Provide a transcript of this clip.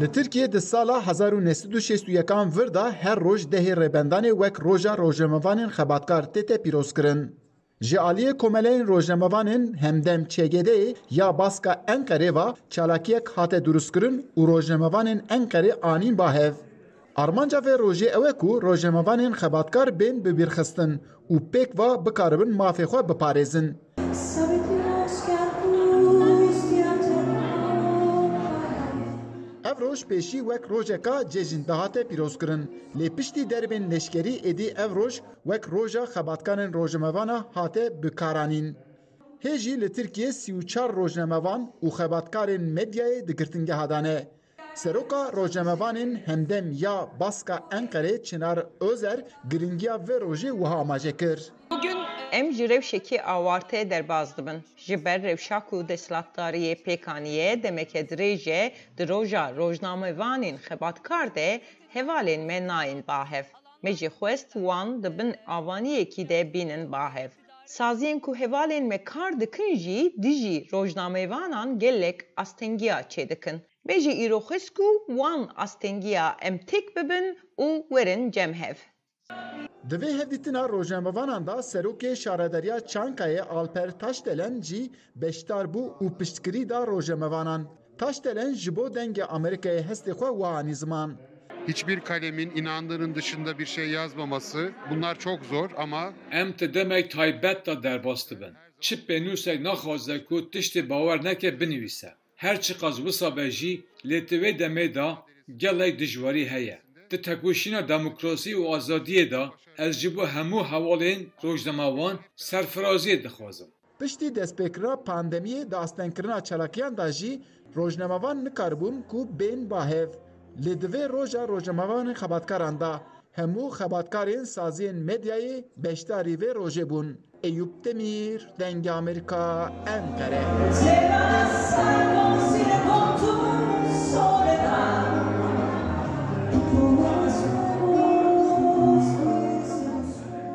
Li Tirkiye di sala 1961 vir da her roj dehê rêbendanê wek roja rojnamevanên xebatkar tê pîrozkirin. Ji aliyê komeleyên rojnamevanên hemdem ÇGD'yê ya baska Enqerê ve çalakiyek hate durustkirin û rojnamevanên Enqerê anîn bahev. Armanca vê rojê ew e ku rojnamevanên xebatkar bên bibîrxistin û pêk ve bikaribin mafê xwe biparêzin. Ev roj pêşî wek rojeka cejin dihate pîrozkirin. Lê piştî derbên leşkerî êdî ev roj wek roja xebatkarên rojnamevana hate bikaranîn. Hê jî li Tirkiye 34 rojnamevan û xebatkarên medyayê di girtingeha dane. Seroka rojnamevanên hemdem ya baska Enqerê Çınar Özer giringiya vê rojê wiha amaje kir. Bugün em ji rewşekê awarte derbas dibin. Ji ber rewşa ku deshilatdariyê pêkaniye demeke dirêje di roja rojnamevanên xebatkar de hevalên me nayên bahev. Me jî xwest wan di bin avaniyekî de bînin bahev. Saziyên ku hevalên me kar dikin jî dijî rojnamevanan gelek astengiya çêdikin. Me jî îro xwest ku wan astengiya em têk bibin û werin cemhev. Di vê hevdîtina rojnamevanan da serokê şaredariya Çankayê Alper Taşdelen jî beşdar bû û piştkirî da rojnamevanan. Taşdelen ji bo dengê Amerîkayê hestê xwe wihanî ziman. Hiçbir kalemin inandığının dışında bir şey yazmaması bunlar çok zor ama em te demek taybet da derbas dibin. Çi pênûsek naxwaze ku tiştê bawer neke binivîse. Her çi qas wisa be jî lê ti vê demê da gelek dijwarî heye. Di tekwîşîna demokrasî û azadiyê da ez ji bo hemû hevalên rojnamevan serfiraziyê dixwazim. Piştî destpêkirina pandemiyê di astenkirina çalakiyan da jî rojnamevan nikaribûn ku bên bahev. Lê di vê roja rojnamevanên xebatkaran da hemû xebatkarên saziyên medyayê beşdarî vê rojê bûn. Eyüp Demir, Dengê Amerîka, Enqere.